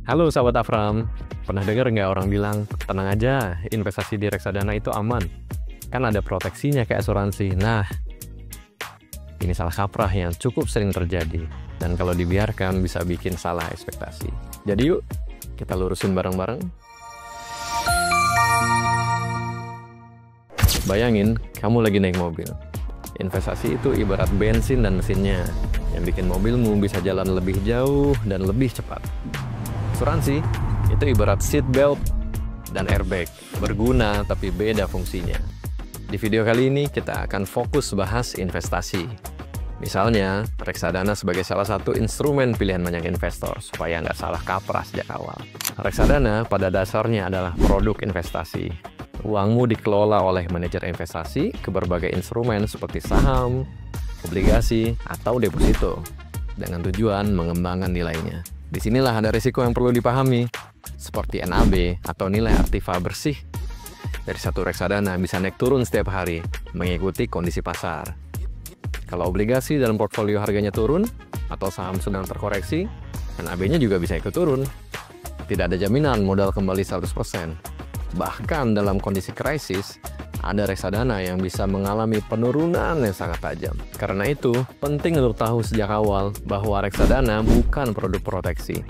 Halo sahabat Afram, pernah dengar nggak orang bilang, tenang aja, investasi di reksadana itu aman. Kan ada proteksinya kayak asuransi. Nah, ini salah kaprah yang cukup sering terjadi. Dan kalau dibiarkan bisa bikin salah ekspektasi. Jadi yuk, kita lurusin bareng-bareng. Bayangin, kamu lagi naik mobil. Investasi itu ibarat bensin dan mesinnya, yang bikin mobilmu bisa jalan lebih jauh dan lebih cepat. Asuransi itu ibarat seat belt dan airbag, berguna tapi beda fungsinya. Di video kali ini kita akan fokus bahas investasi. Misalnya, reksadana sebagai salah satu instrumen pilihan banyak investor, supaya nggak salah kaprah sejak awal. Reksadana pada dasarnya adalah produk investasi. Uangmu dikelola oleh manajer investasi ke berbagai instrumen seperti saham, obligasi, atau deposito, dengan tujuan mengembangkan nilainya. Disinilah ada risiko yang perlu dipahami, seperti NAB atau nilai aktiva bersih. Dari satu reksadana bisa naik turun setiap hari, mengikuti kondisi pasar. Kalau obligasi dalam portfolio harganya turun, atau saham sedang terkoreksi, NAB-nya juga bisa ikut turun. Tidak ada jaminan modal kembali 100%. Bahkan dalam kondisi krisis, ada reksadana yang bisa mengalami penurunan yang sangat tajam. Karena itu, penting untuk tahu sejak awal bahwa reksadana bukan produk proteksi.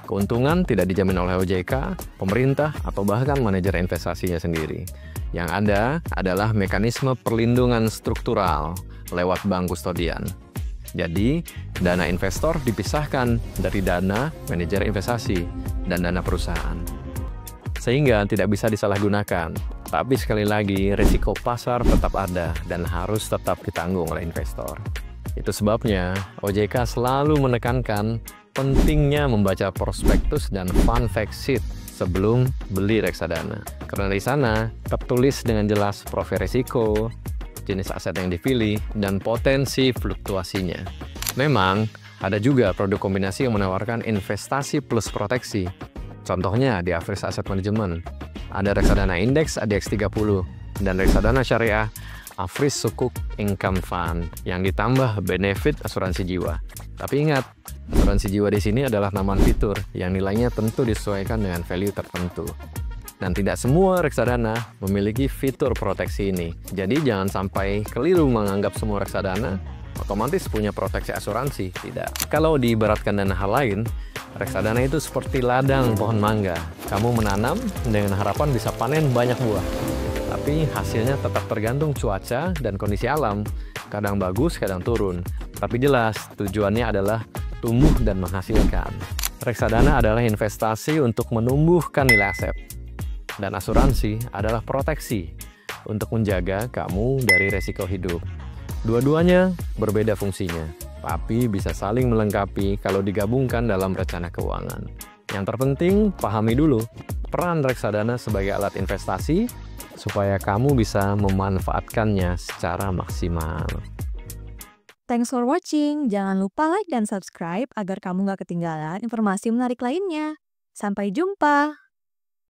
Keuntungan tidak dijamin oleh OJK, pemerintah, atau bahkan manajer investasinya sendiri. Yang ada adalah mekanisme perlindungan struktural lewat bank kustodian. Jadi, dana investor dipisahkan dari dana manajer investasi dan dana perusahaan. Sehingga tidak bisa disalahgunakan. Tapi sekali lagi, risiko pasar tetap ada dan harus tetap ditanggung oleh investor. Itu sebabnya OJK selalu menekankan pentingnya membaca prospektus dan fund fact sheet sebelum beli reksadana. Karena di sana tertulis dengan jelas profil risiko, jenis aset yang dipilih, dan potensi fluktuasinya. Memang, ada juga produk kombinasi yang menawarkan investasi plus proteksi. Contohnya di Average Asset Management. Ada reksadana indeks ADX30 dan reksadana syariah Average Sukuk Income Fund yang ditambah benefit asuransi jiwa. Tapi ingat, asuransi jiwa di sini adalah nambahan fitur yang nilainya tentu disesuaikan dengan value tertentu. Dan tidak semua reksadana memiliki fitur proteksi ini. Jadi jangan sampai keliru menganggap semua reksadana otomatis punya proteksi asuransi. Tidak. Kalau diibaratkan dengan hal lain, reksadana itu seperti ladang pohon mangga. Kamu menanam dengan harapan bisa panen banyak buah. Tapi hasilnya tetap tergantung cuaca dan kondisi alam. Kadang bagus, kadang turun. Tapi jelas tujuannya adalah tumbuh dan menghasilkan. Reksadana adalah investasi untuk menumbuhkan nilai aset. Dan asuransi adalah proteksi untuk menjaga kamu dari resiko hidup. Dua-duanya berbeda fungsinya, tapi bisa saling melengkapi kalau digabungkan dalam rencana keuangan. Yang terpenting, pahami dulu peran reksadana sebagai alat investasi supaya kamu bisa memanfaatkannya secara maksimal. Thanks for watching. Jangan lupa like dan subscribe agar kamu nggak ketinggalan informasi menarik lainnya. Sampai jumpa!